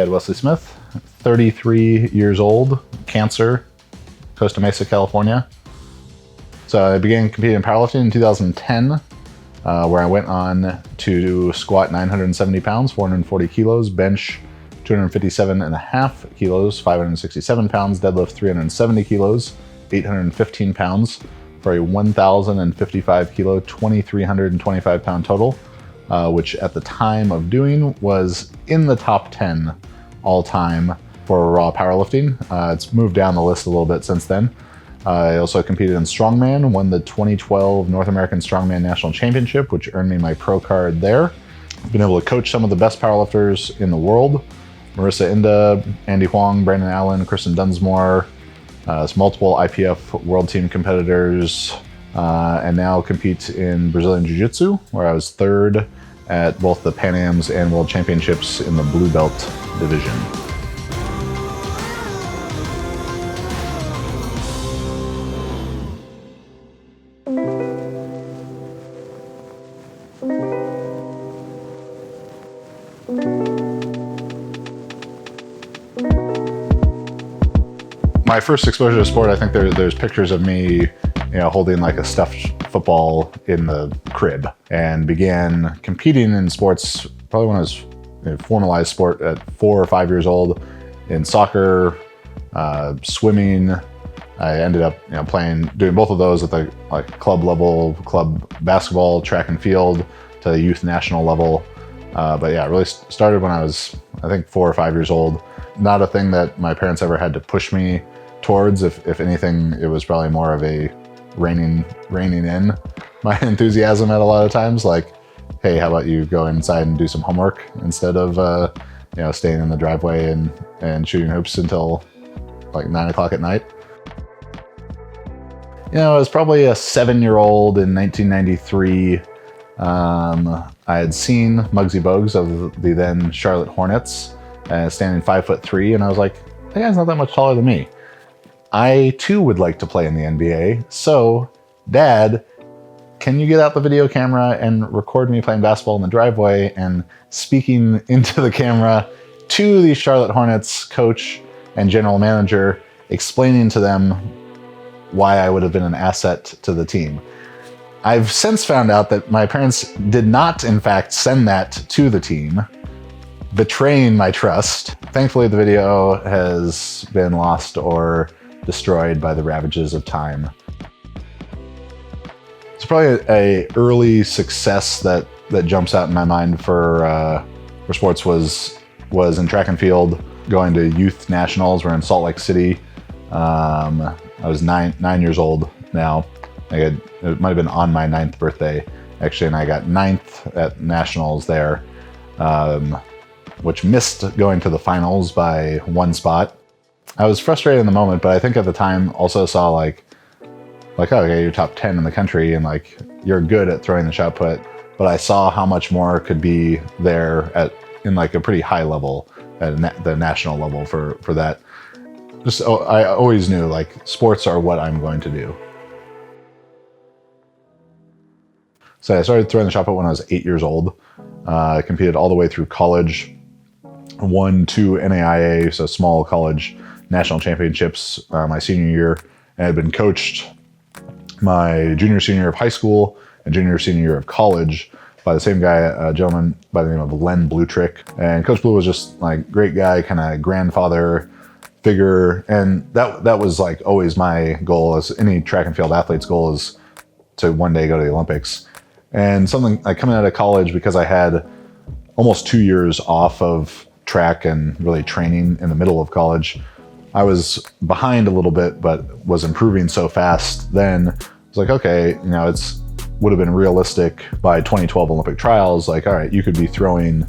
Chad Wesley Smith, 33 years old, cancer, Costa Mesa, California. So I began competing in powerlifting in 2010, where I went on to squat 970 pounds, 440 kilos, bench 257.5 kilos, 567 pounds, deadlift 370 kilos, 815 pounds, for a 1,055 kilo, 2,325 pound total, which at the time of doing was in the top 10 all time for raw powerlifting. It's moved down the list a little bit since then. I also competed in Strongman, won the 2012 North American Strongman National Championship, which earned me my pro card there. I've been able to coach some of the best powerlifters in the world: Marissa Inda, Andy Huang, Brandon Allen, Kristen Dunsmore, multiple IPF world team competitors, and now compete in Brazilian Jiu-Jitsu, where I was third at both the Pan Ams and World Championships in the Blue Belt division. My first exposure to sport, I think there's pictures of me, holding like a stuffed football in the crib, and began competing in sports probably when I was formalized sport at 4 or 5 years old, in soccer, swimming. I ended up doing both of those at the club level, club basketball, track and field, to the youth national level. But yeah, it really started when I was, I think, 4 or 5 years old. Not a thing that my parents ever had to push me towards. If anything, it was probably more of a reining in my enthusiasm at a lot of times. Like, hey, how about you go inside and do some homework instead of staying in the driveway and shooting hoops until like 9 o'clock at night. I was probably a 7-year-old in 1993. I had seen Muggsy Bogues of the then Charlotte Hornets, standing 5'3", and I was like, that guy's not that much taller than me. I too would like to play in the NBA. So, Dad, can you get out the video camera and record me playing basketball in the driveway and speaking into the camera to the Charlotte Hornets coach and general manager, explaining to them why I would have been an asset to the team. I've since found out that my parents did not, in fact, send that to the team, betraying my trust. Thankfully, the video has been lost or destroyed by the ravages of time. It's probably a early success that jumps out in my mind for sports was in track and field, going to youth nationals. We're in Salt Lake City. I was nine years old now. It might have been on my 9th birthday, actually, and I got 9th at nationals there, which missed going to the finals by 1 spot. I was frustrated in the moment, but I think at the time also saw like, oh, okay, you're top 10 in the country and like you're good at throwing the shot put. But I saw how much more could be there in like a pretty high level at the national level for that. I always knew like sports are what I'm going to do. So I started throwing the shot put when I was 8 years old. I competed all the way through college, won 2 NAIA, so small college national championships my senior year, and had been coached my junior, senior year of high school and junior, senior year of college by the same guy, a gentleman by the name of Len Bluetrick. And Coach Blue was just like great guy, kind of grandfather figure. And that was like always my goal, as any track and field athlete's goal, is to one day go to the Olympics. And something like coming out of college, because I had almost 2 years off of track and really training in the middle of college, I was behind a little bit, but was improving so fast then. I was like, okay, would have been realistic by 2012 Olympic trials. Like, all right, you could be throwing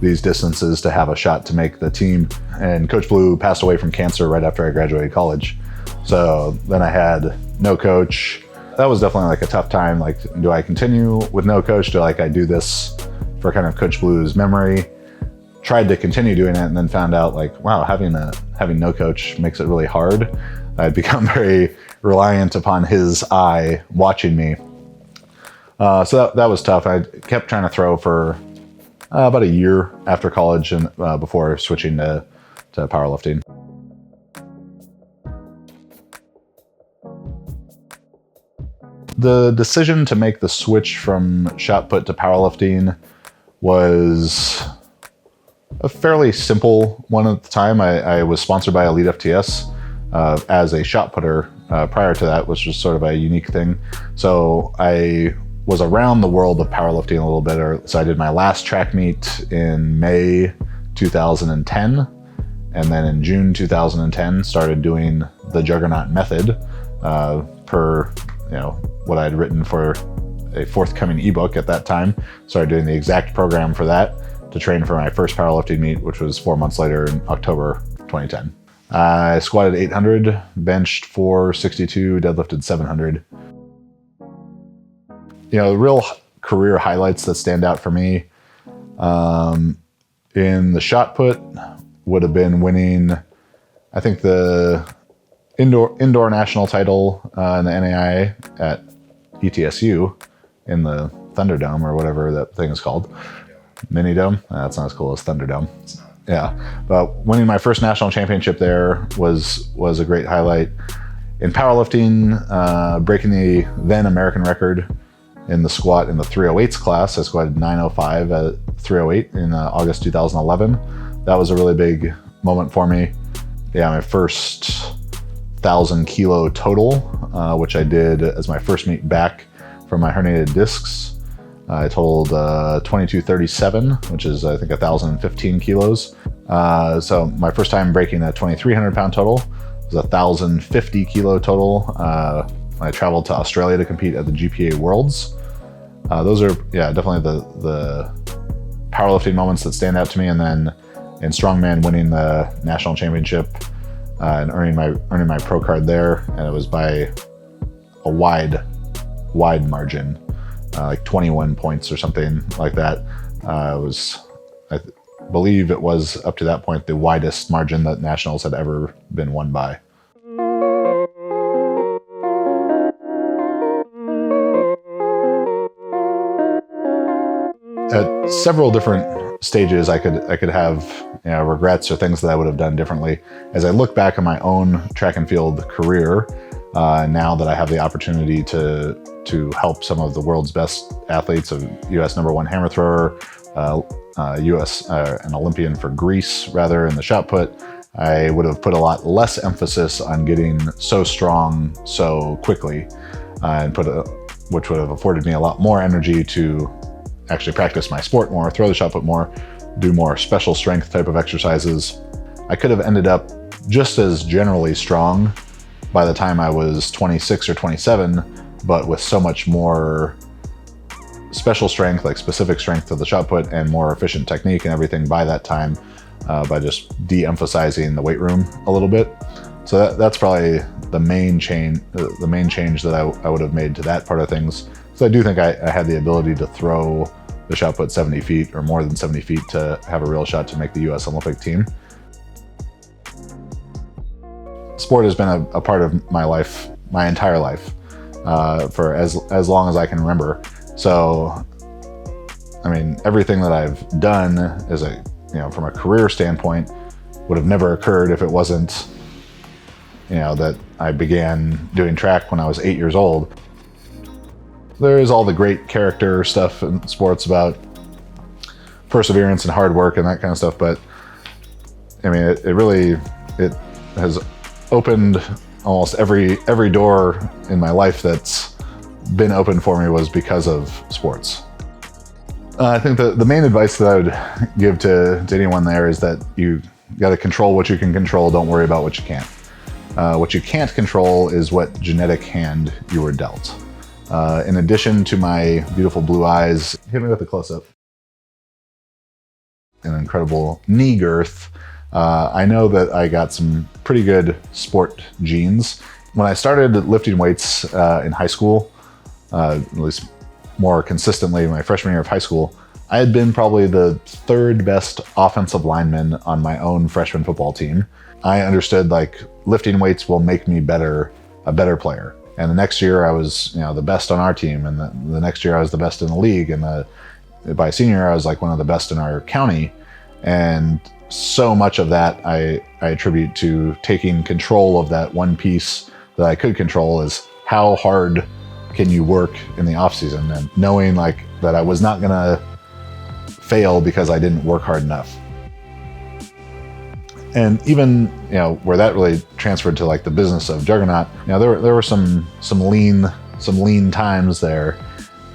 these distances to have a shot to make the team. And Coach Blue passed away from cancer right after I graduated college. So then I had no coach. That was definitely like a tough time. Like, do I continue with no coach? Do I do this for kind of Coach Blue's memory? Tried to continue doing it, and then found out like, wow, having no coach makes it really hard. I'd become very reliant upon his eye watching me. So that was tough. I kept trying to throw for about a year after college and before switching to powerlifting. The decision to make the switch from shot put to powerlifting was a fairly simple one at the time. I was sponsored by Elite FTS as a shot putter prior to that, which was sort of a unique thing. So I was around the world of powerlifting a little bit. So I did my last track meet in May 2010. And then in June 2010, started doing the Juggernaut method per what I had written for a forthcoming ebook at that time. Started doing the exact program for that to train for my first powerlifting meet, which was 4 months later in October 2010. I squatted 800, benched 462, deadlifted 700. The real career highlights that stand out for me in the shot put would have been winning, I think, the indoor national title in the NAIA at ETSU in the Thunderdome, or whatever that thing is called. Mini Dome? That's not as cool as Thunderdome. Yeah, but winning my first national championship there was a great highlight. In powerlifting, breaking the then American record in the squat in the 308s class. I squatted 905 at 308 in August 2011. That was a really big moment for me. Yeah, my first 1,000 kilo total, which I did as my first meet back from my herniated discs. I totaled 2237, which is I think 1,015 kilos. So my first time breaking a 2,300 pound total was 1,050 kilo total. I traveled to Australia to compete at the GPA Worlds. Those are definitely the powerlifting moments that stand out to me. And then in Strongman, winning the national championship and earning my pro card there, and it was by a wide margin, like 21 points or something like that. I believe it was up to that point the widest margin that nationals had ever been won by. At several different stages, I could have regrets or things that I would have done differently. As I look back on my own track and field career, now that I have the opportunity to help some of the world's best athletes, a U.S. #1 hammer thrower, an Olympian for Greece, rather, in the shot put, I would have put a lot less emphasis on getting so strong so quickly, which would have afforded me a lot more energy to actually practice my sport more, throw the shot put more, do more special strength type of exercises. I could have ended up just as generally strong by the time I was 26 or 27, but with so much more special strength, like specific strength to the shot put, and more efficient technique and everything by that time, by just de-emphasizing the weight room a little bit. So that's probably the main change that I would have made to that part of things. So I do think I had the ability to throw the shot put 70 feet or more than 70 feet to have a real shot to make the U.S. Olympic team. Sport has been a part of my life, my entire life, for as long as I can remember. So, I mean, everything that I've done as from a career standpoint would have never occurred if it wasn't, that I began doing track when I was 8 years old. There is all the great character stuff in sports about perseverance and hard work and that kind of stuff, but I mean, it has opened almost every door in my life that's been open for me was because of sports. I think the main advice that I would give to anyone there is that you got to control what you can control. Don't worry about what you can't. What you can't control is what genetic hand you were dealt. In addition to my beautiful blue eyes, hit me with a close-up, an incredible knee girth, I know that I got some pretty good sport genes. When I started lifting weights in high school, at least more consistently my freshman year of high school, I had been probably the third best offensive lineman on my own freshman football team. I understood lifting weights will make me a better player. And the next year I was the best on our team, and the next year I was the best in the league, and by senior year, I was like one of the best in our county. And so much of that I attribute to taking control of that one piece that I could control, is how hard can you work in the off season, and knowing like that I was not gonna fail because I didn't work hard enough. And even, you know, where that really transferred to like the business of Juggernaut, you know, there were some lean times there,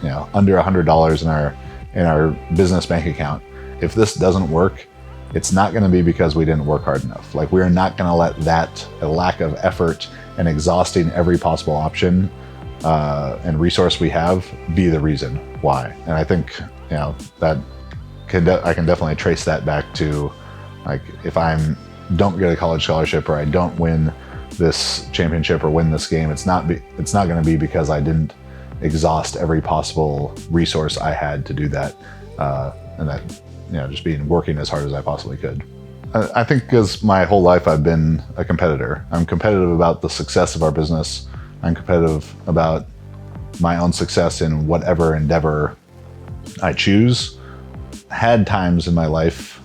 you know, under $100 in our business bank account. If this doesn't work, it's not going to be because we didn't work hard enough. Like, we're not going to let that a lack of effort and exhausting every possible option and resource we have be the reason why. And I think, you know, that I can definitely trace that back to, like, if I don't get a college scholarship, or I don't win this championship or win this game, it's not going to be because I didn't exhaust every possible resource I had to do that, and that, you know, just working as hard as I possibly could. I think because my whole life I've been a competitor. I'm competitive about the success of our business. I'm competitive about my own success in whatever endeavor I choose. Had times in my life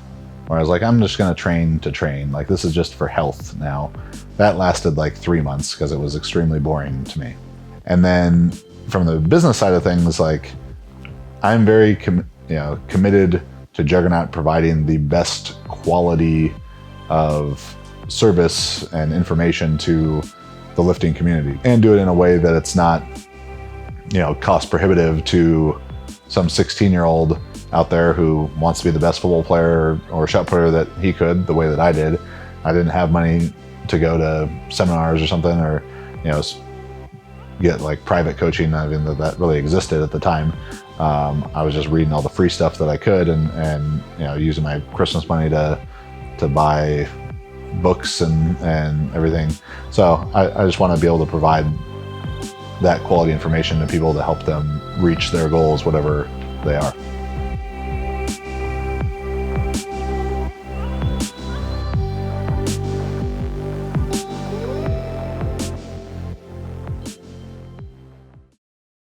where I was like, I'm just going to train. Like, this is just for health now. That lasted like 3 months because it was extremely boring to me. And then from the business side of things, like, I'm very committed to Juggernaut providing the best quality of service and information to the lifting community, and do it in a way that it's not, you know, cost prohibitive to some 16-year-old out there who wants to be the best football player or shot putter that he could, the way that I did. I didn't have money to go to seminars or something, or, you know, get like private coaching. I mean, that really existed at the time. I was just reading all the free stuff that I could, and you know, using my Christmas money to buy books and everything. So I just want to be able to provide that quality information to people to help them reach their goals, whatever they are.